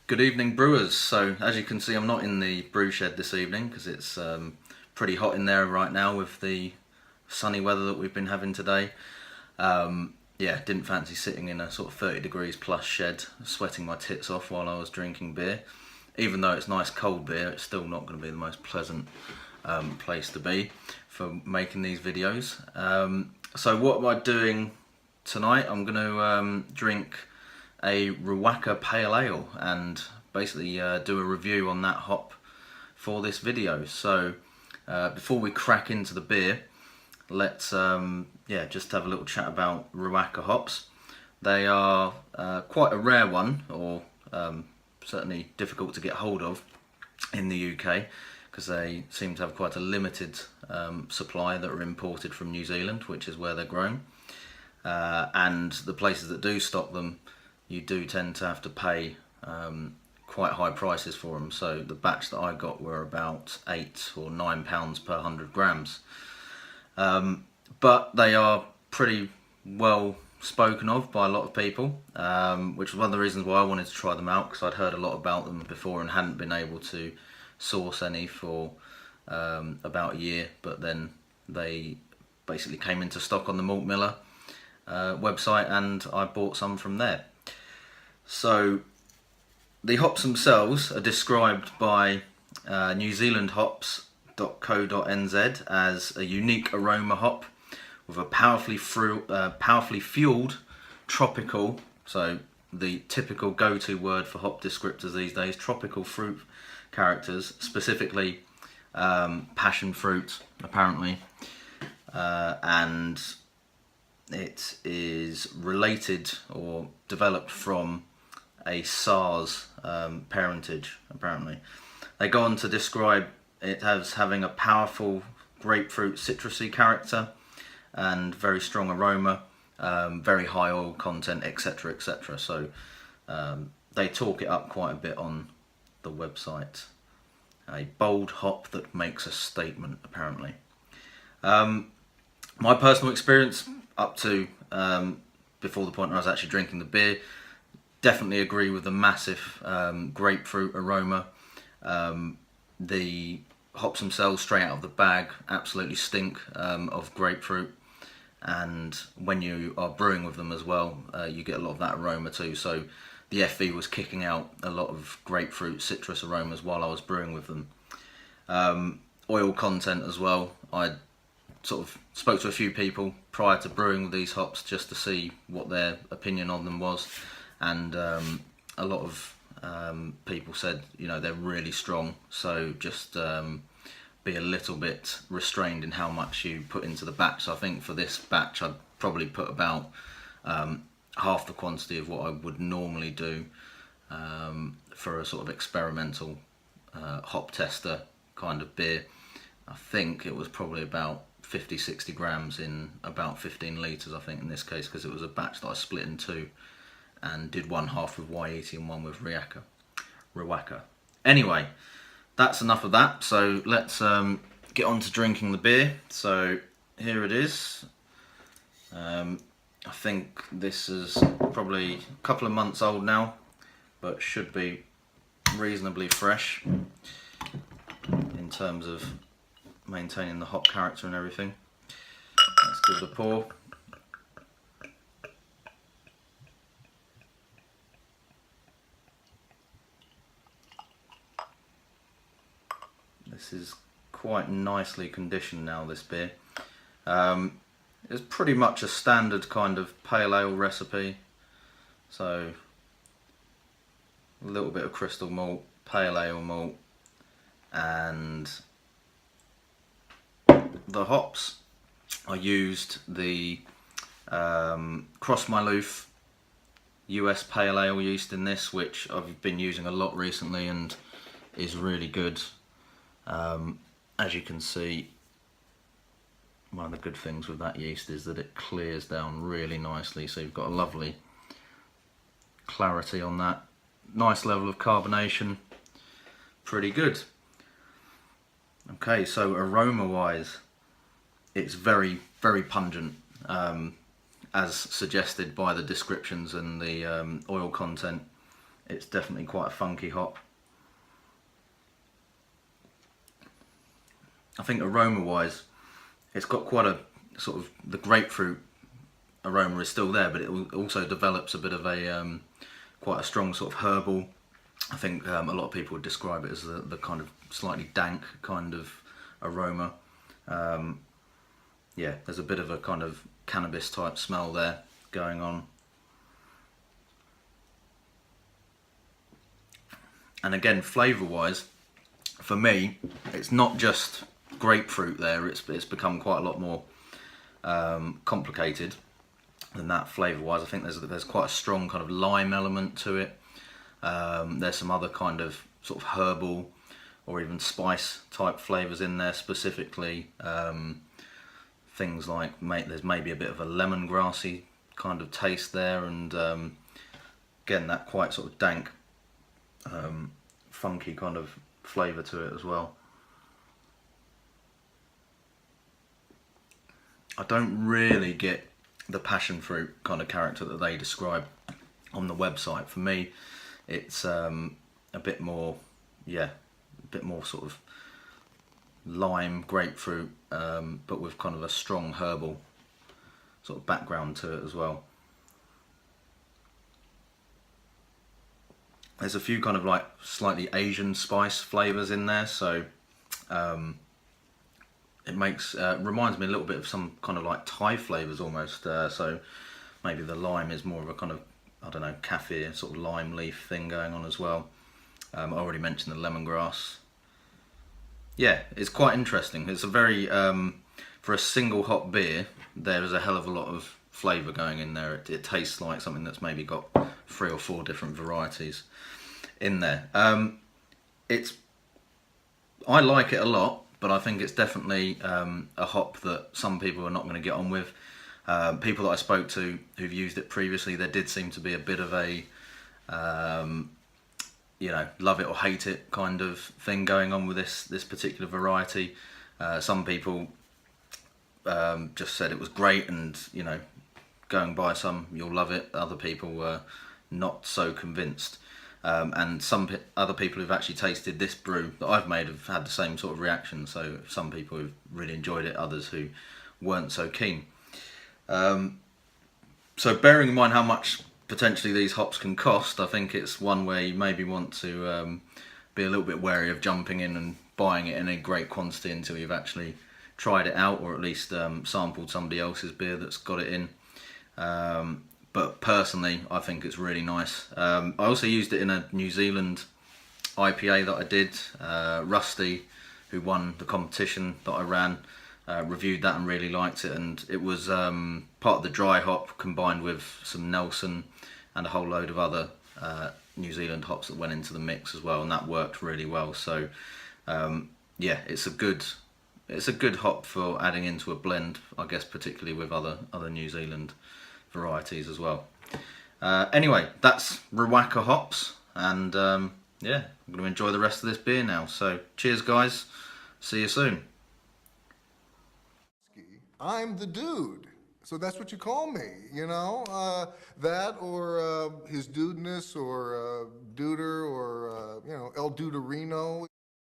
Good evening, brewers. So as you can see, I'm not in the brew shed this evening because it's pretty hot in there right now with the sunny weather that we've been having today. Yeah, didn't fancy sitting in a sort of 30 degrees plus shed sweating my tits off while I was drinking beer. Even though it's nice cold beer, it's still not going to be the most pleasant place to be for making these videos. So what am I doing tonight? I'm going to drink a Riwaka Pale Ale and basically do a review on that hop for this video. So before we crack into the beer, let's just have a little chat about Riwaka hops. They are quite a rare one, or certainly difficult to get hold of in the UK, because they seem to have quite a limited supply that are imported from New Zealand, which is where they're grown. And the places that do stock them, you do tend to have to pay quite high prices for them. So the batch that I got were about £8 or £9 per 100 grams. But they are pretty well spoken of by a lot of people, which was one of the reasons why I wanted to try them out, because I'd heard a lot about them before and hadn't been able to source any for about a year. But then they basically came into stock on the Malt Miller website and I bought some from there. So the hops themselves are described by newzealandhops.co.nz as a unique aroma hop with a powerfully fueled tropical, so the typical go-to word for hop descriptors these days, tropical fruit characters, specifically passion fruit apparently, and it is related or developed from a SARS parentage, apparently. They go on to describe it as having a powerful grapefruit citrusy character and very strong aroma, very high oil content, etc, etc. So they talk it up quite a bit on the website. A bold hop that makes a statement, apparently. My personal experience up to before the point where I was actually drinking the beer, definitely agree with the massive grapefruit aroma. The hops themselves, straight out of the bag, absolutely stink of grapefruit, and when you are brewing with them as well, you get a lot of that aroma too. So the FV was kicking out a lot of grapefruit citrus aromas while I was brewing with them. Oil content as well. I sort of spoke to a few people prior to brewing with these hops just to see what their opinion on them was, and a lot of people said, you know, they're really strong, so just be a little bit restrained in how much you put into the batch. So I think for this batch I'd probably put about half the quantity of what I would normally do for a sort of experimental hop tester kind of beer. I think it was probably about 50-60 grams in about 15 litres, I think, in this case, because it was a batch that I split in two and did one half with Y80 and one with Riwaka. Anyway, that's enough of that, so let's get on to drinking the beer. So here it is. I think this is probably a couple of months old now, but should be reasonably fresh in terms of maintaining the hop character and everything. Let's give it a pour. This is quite nicely conditioned now, this beer. It's pretty much a standard kind of pale ale recipe. So a little bit of crystal malt, pale ale malt, and the hops. I used the Cross My Loof US Pale Ale yeast in this, which I've been using a lot recently and is really good. As you can see, one of the good things with that yeast is that it clears down really nicely, so you've got a lovely clarity on that. Nice level of carbonation, pretty good. Okay, so aroma wise, it's very, very pungent, as suggested by the descriptions and the oil content. it's definitely quite a funky hop. I think aroma-wise, it's got quite a sort of, the grapefruit aroma is still there, but it also develops a bit of a quite a strong sort of herbal. I think a lot of people would describe it as the kind of slightly dank kind of aroma. Yeah, there's a bit of a kind of cannabis type smell there going on. And again, flavour wise, for me, it's not just grapefruit there, it's become quite a lot more complicated than that flavour wise. I think there's quite a strong kind of lime element to it. There's some other kind of sort of herbal or even spice type flavours in there, specifically things like there's maybe a bit of a lemongrassy kind of taste there, and again that quite sort of dank funky kind of flavour to it as well. I don't really get the passion fruit kind of character that they describe on the website. For me, it's a bit more, yeah, a bit more sort of lime, grapefruit, but with kind of a strong herbal sort of background to it as well. There's a few kind of like slightly Asian spice flavours in there, so it makes reminds me a little bit of some kind of like Thai flavours almost. So maybe the lime is more of a kind of, I don't know, kaffir sort of lime leaf thing going on as well. I already mentioned the lemongrass. Yeah, it's quite interesting. It's a very for a single hop beer, there is a hell of a lot of flavour going in there. It tastes like something that's maybe got 3 or 4 different varieties in there. I like it a lot, but I think it's definitely a hop that some people are not going to get on with. People that I spoke to who've used it previously, there did seem to be a bit of a you know, love it or hate it kind of thing going on with this particular variety. Some people just said it was great, and you know, go and buy some, you'll love it. Other people were not so convinced. And some other people who've actually tasted this brew that I've made have had the same sort of reaction. So some people who've really enjoyed it, others who weren't so keen. So bearing in mind how much potentially these hops can cost, I think it's one where you maybe want to be a little bit wary of jumping in and buying it in a great quantity until you've actually tried it out, or at least sampled somebody else's beer that's got it in. But personally, I think it's really nice. I also used it in a New Zealand IPA that I did. Rusty, who won the competition that I ran, reviewed that and really liked it. And it was part of the dry hop combined with some Nelson and a whole load of other New Zealand hops that went into the mix as well, and that worked really well. So yeah, it's a good hop for adding into a blend, I guess, particularly with other New Zealand varieties as well. Anyway, that's Riwaka hops, and yeah, I'm going to enjoy the rest of this beer now. So cheers guys, see you soon. I'm the dude, so that's what you call me, you know? That or his dudeness, or duder, or you know, El Duderino.